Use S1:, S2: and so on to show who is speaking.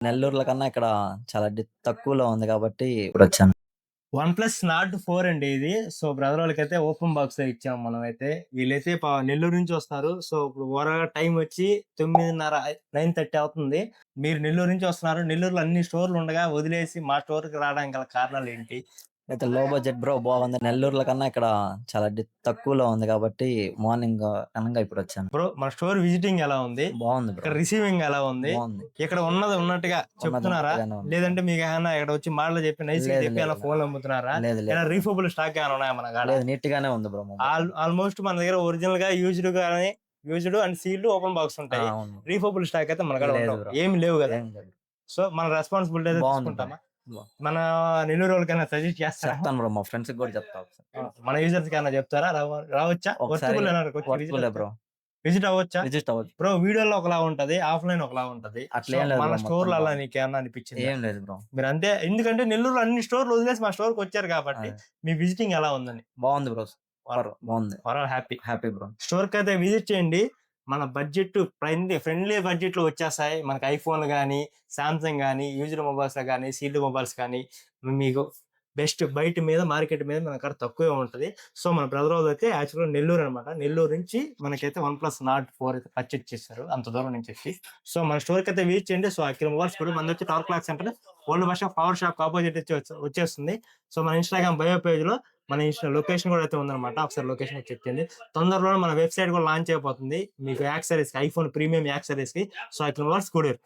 S1: నెల్లూరులో కన్నా ఇక్కడ చాలా తక్కువలో ఉంది కాబట్టి ఇప్పుడొచ్చాను.
S2: వన్ ప్లస్ నాట్ 4 అండి ఇది. సో, బ్రదర్ వాళ్ళకైతే ఓపెన్ బాక్స్‌లో ఇచ్చాం మనమైతే. వీళ్ళైతే నెల్లూరు నుంచి వస్తున్నారు. సో, ఇప్పుడు ఓవరాల్‌గా టైం వచ్చి 9:30 9:30 అవుతుంది. మీరు నెల్లూరు నుంచి వస్తున్నారు. నెల్లూరులో అన్ని స్టోర్‌లు ఉండగా వదిలేసి మా స్టోర్‌కి రావడానికి గల కారణాలేంటి?
S1: అయితే లో బడ్జెట్ బ్రో బాగుంది. నెల్లూరులో కన్నా ఇక్కడ చాలా తక్కువలో ఉంది కాబట్టి మార్నింగ్ అనంగా ఇప్పుడొచ్చాను.
S2: బ్రో మన స్టోర్ విజిటింగ్ ఎలా ఉంది?
S1: బాగుంది బ్రో.
S2: ఇక్కడ రిసీవింగ్ ఎలా ఉంది?
S1: బాగుంది.
S2: ఇక్కడ ఉన్నది ఉన్నట్టుగా
S1: ఉన్నది
S2: చెప్తున్నారా?
S1: ఉన్నట్టుగానే ఉంది.
S2: లేదంటే మీకేమన్నా ఇక్కడ వచ్చి మాటలు చెప్పి నైస్‌గా
S1: లేదు
S2: చెప్పి
S1: లేదు
S2: అలా
S1: లేదు.
S2: ఫోన్‌లు అమ్ముతున్నారా?
S1: లేదు
S2: ఏమైనా
S1: లేదు.
S2: రీఫరబుల్ స్టాక్ ఏమైనా ఉన్నాయా మన కాడ?
S1: లేదు నీట్‌గానే ఉంది బ్రో
S2: ఆల్మోస్ట్ మన దగ్గర ఒరిజినల్‌గా used and sealed open box ఉంటాయి.
S1: అవును.
S2: రీఫరబుల్ స్టాక్ అయితే మన కాడ
S1: లేదు
S2: ఉండవు.
S1: బ్రో.
S2: ఏమి లేవు గదా!
S1: ఏం లేదు.
S2: సో, మన రెస్పాన్సిబిలిటీ అయితే
S1: బాగుంది బ్రో.
S2: తీసుకుంటామా? మన నెల్లూరు వాళ్ళకైనా సజెస్ట్ చేస్తారా?
S1: చెప్తాను బ్రో. మా ఫ్రెండ్స్‌కి కూడా చెప్తా ఒకసారి.
S2: మన యూజర్స్‌కి ఏమైనా చెప్తారా? రావచ్చా?
S1: ఒకసారి
S2: వర్తబుల్ ఏనా వచ్చి
S1: వర్త్‌బులే బ్రో.
S2: విజిట్ అవ్వచ్చా?
S1: విజిట్ అవ్వచ్చు.
S2: బ్రో వీడియోలో ఒకలా ఉంటది. ఆఫ్‌లైన్ ఒకలా ఉంటది. సో,
S1: అట్లేం లేదు
S2: మన
S1: బ్రో. మొత్తం
S2: స్టోర్‌లో అలా
S1: బాగుంది.
S2: నీకేమన్నా అనిపించిందా?
S1: ఏం లేదు బ్రో.
S2: మీరంతే ఎందుకంటే నెల్లూరులో అన్ని స్టోర్‌లు వదిలేసి మా స్టోర్‌కొచ్చారు కాబట్టి
S1: అదే.
S2: మీ విజిటింగ్ ఎలా ఉందని?
S1: బాగుంది బ్రో. సూపర్ బాగుంది.
S2: Overall happy.
S1: Happy bro.
S2: స్టోర్‌కైతే విజిట్ చేయండి. మన బడ్జెట్ ఫ్రెండ్లీ బడ్జెట్‌లో వచ్చేస్తాయి. మనకు ఐఫోన్‌లు గానీ, సామ్‌సంగ్ గానీ, యూజ్డ్ మొబైల్స్‌లో గానీ, సీల్డ్ మొబైల్స్ కానీ మీకు బెస్ట్ బయట మీద మార్కెట్ మీద మన కాడ తక్కువే ఉంటది. సో, మన బ్రదర్ వాళ్ళదైతే యాక్చువల్‌గా నెల్లూరు అనమాట. నెల్లూరు నుంచి మనకైతే వన్ ప్లస్ నాట్ 4 అయితే పర్చేజ్ చేశారు. అంత దూరం నుంచి వచ్చి. సో, మన స్టోర్‌కైతే విజిట్ చేయండి. సో, అఖిల మొబైల్స్ కూడా మనదొచ్చి tower clock centre old bus stop power షాప్‌కి అపోజిట్ వచ్చేస్తుంది. సో, మన ఇన్‌స్టాగ్రామ్ బయో పేజ్‌లో మన లొకేషన్ కూడా అయితే ఉందన్నమాట. ఒకసారి లొకేషన్ చెక్ చేయండి. తొందరలోనే మన వెబ్‌సైట్ కూడా లాంచ్ అయిపోతుంది. మీకు యాక్సెసరీస్‌కి iPhone premium యాక్సెసరీస్‌కి. So, Akhila mobiles courier.